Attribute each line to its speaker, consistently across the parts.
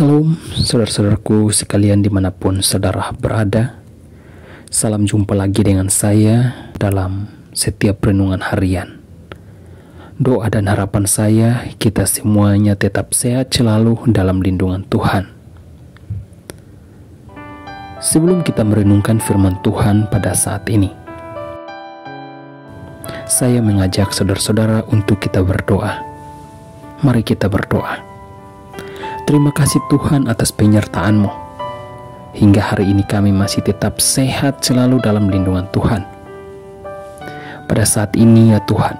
Speaker 1: Salam saudara-saudaraku sekalian dimanapun saudara berada. Salam jumpa lagi dengan saya dalam setiap renungan harian. Doa dan harapan saya kita semuanya tetap sehat selalu dalam lindungan Tuhan. Sebelum kita merenungkan firman Tuhan pada saat ini, saya mengajak saudara-saudara untuk kita berdoa. Mari kita berdoa. Terima kasih Tuhan atas penyertaan-Mu. Hingga hari ini kami masih tetap sehat selalu dalam lindungan Tuhan. Pada saat ini ya Tuhan,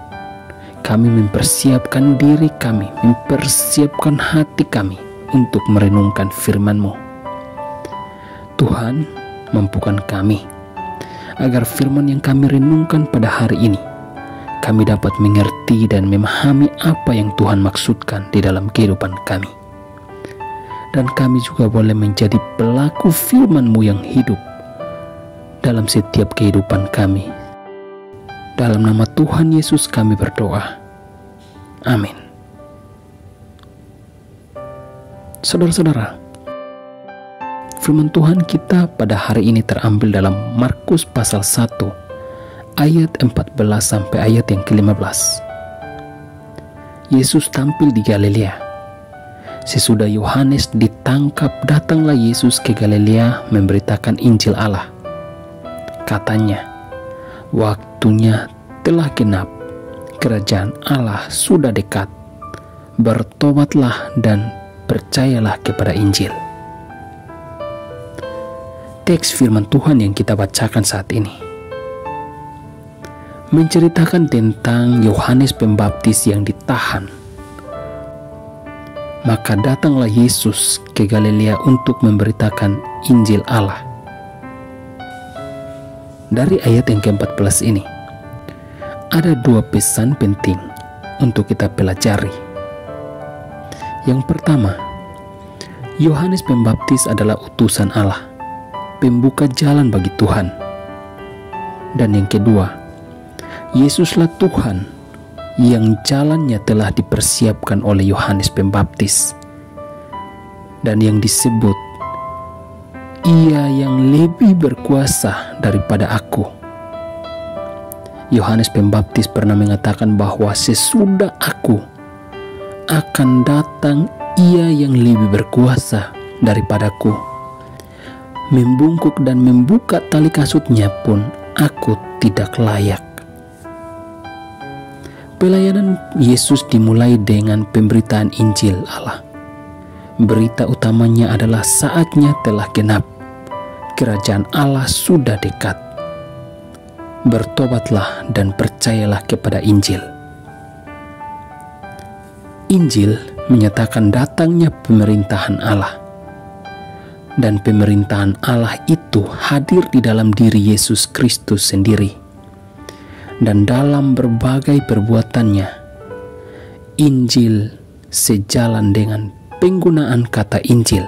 Speaker 1: kami mempersiapkan diri kami, mempersiapkan hati kami untuk merenungkan firman-Mu. Tuhan, mampukan kami agar firman yang kami renungkan pada hari ini, kami dapat mengerti dan memahami apa yang Tuhan maksudkan di dalam kehidupan kami. Dan kami juga boleh menjadi pelaku firman-Mu yang hidup dalam setiap kehidupan kami. Dalam nama Tuhan Yesus kami berdoa. Amin. Saudara-saudara, firman Tuhan kita pada hari ini terambil dalam Markus pasal 1 ayat 14 sampai ayat yang ke-15. Yesus tampil di Galilea. Sesudah Yohanes ditangkap, datanglah Yesus ke Galilea memberitakan Injil Allah. Katanya, waktunya telah genap, kerajaan Allah sudah dekat. Bertobatlah dan percayalah kepada Injil. Teks firman Tuhan yang kita bacakan saat ini menceritakan tentang Yohanes Pembaptis yang ditahan. Maka datanglah Yesus ke Galilea untuk memberitakan Injil Allah. Dari ayat yang ke-14 ini, ada dua pesan penting untuk kita pelajari. Yang pertama, Yohanes Pembaptis adalah utusan Allah, pembuka jalan bagi Tuhan. Dan yang kedua, Yesuslah Tuhan yang jalannya telah dipersiapkan oleh Yohanes Pembaptis dan yang disebut Ia yang lebih berkuasa daripada aku. Yohanes Pembaptis pernah mengatakan bahwa sesudah aku akan datang Ia yang lebih berkuasa daripadaku. Membungkuk dan membuka tali kasutnya pun aku tidak layak. Pelayanan Yesus dimulai dengan pemberitaan Injil Allah. Berita utamanya adalah saatnya telah genap. Kerajaan Allah sudah dekat. Bertobatlah dan percayalah kepada Injil. Injil menyatakan datangnya pemerintahan Allah. Dan pemerintahan Allah itu hadir di dalam diri Yesus Kristus sendiri. Dan dalam berbagai perbuatannya, Injil sejalan dengan penggunaan kata Injil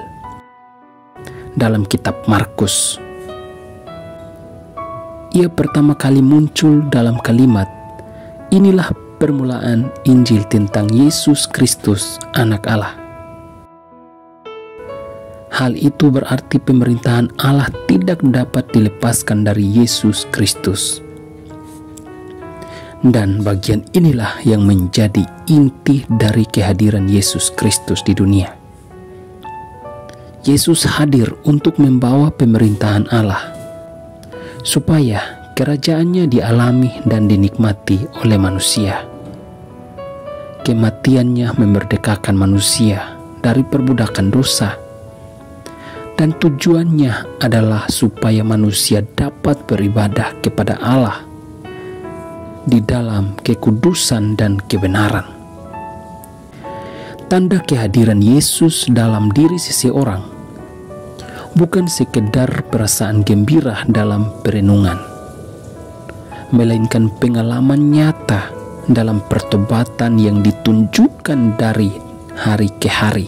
Speaker 1: dalam kitab Markus. Ia pertama kali muncul dalam kalimat, inilah permulaan Injil tentang Yesus Kristus, Anak Allah. Hal itu berarti pemerintahan Allah tidak dapat dilepaskan dari Yesus Kristus. Dan bagian inilah yang menjadi inti dari kehadiran Yesus Kristus di dunia. Yesus hadir untuk membawa pemerintahan Allah, supaya kerajaannya dialami dan dinikmati oleh manusia. Kematiannya memerdekakan manusia dari perbudakan dosa, dan tujuannya adalah supaya manusia dapat beribadah kepada Allah di dalam kekudusan dan kebenaran. Tanda kehadiran Yesus dalam diri seseorang bukan sekedar perasaan gembira dalam perenungan, melainkan pengalaman nyata dalam pertobatan yang ditunjukkan dari hari ke hari.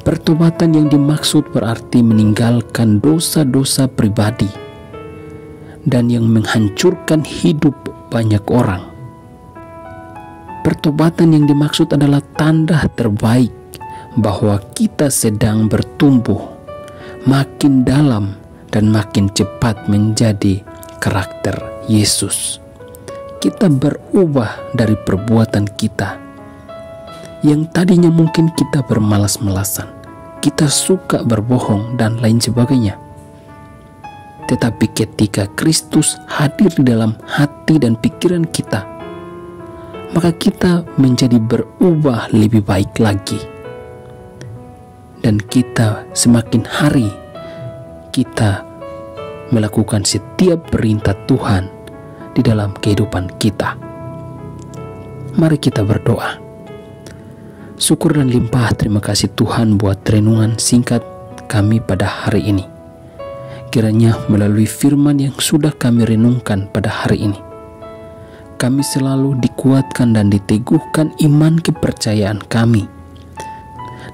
Speaker 1: Pertobatan yang dimaksud berarti meninggalkan dosa-dosa pribadi dan yang menghancurkan hidup banyak orang. Pertobatan yang dimaksud adalah tanda terbaik bahwa kita sedang bertumbuh makin dalam dan makin cepat menjadi karakter Yesus. Kita berubah dari perbuatan kita yang tadinya mungkin kita bermalas-malasan, kita suka berbohong dan lain sebagainya. Tetapi ketika Kristus hadir di dalam hati dan pikiran kita, maka kita menjadi berubah lebih baik lagi. Dan kita semakin hari kita melakukan setiap perintah Tuhan di dalam kehidupan kita. Mari kita berdoa. Syukur dan limpah terima kasih Tuhan buat renungan singkat kami pada hari ini. Kiranya melalui firman yang sudah kami renungkan pada hari ini, kami selalu dikuatkan dan diteguhkan iman kepercayaan kami,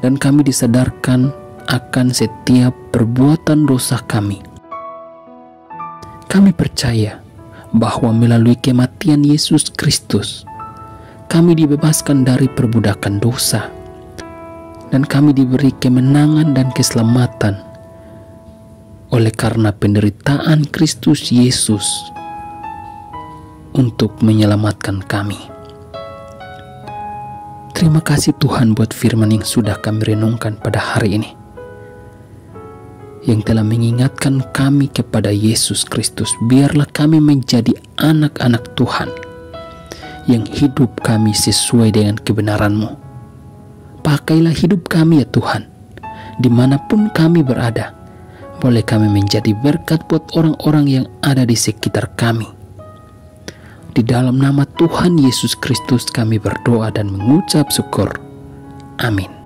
Speaker 1: dan kami disadarkan akan setiap perbuatan dosa kami. Kami percaya bahwa melalui kematian Yesus Kristus, kami dibebaskan dari perbudakan dosa, dan kami diberi kemenangan dan keselamatan oleh karena penderitaan Kristus Yesus untuk menyelamatkan kami. Terima kasih Tuhan buat firman yang sudah kami renungkan pada hari ini, yang telah mengingatkan kami kepada Yesus Kristus. Biarlah kami menjadi anak-anak Tuhan yang hidup kami sesuai dengan kebenaran-Mu. Pakailah hidup kami ya Tuhan, dimanapun kami berada. Boleh kami menjadi berkat buat orang-orang yang ada di sekitar kami. Di dalam nama Tuhan Yesus Kristus kami berdoa dan mengucap syukur. Amin.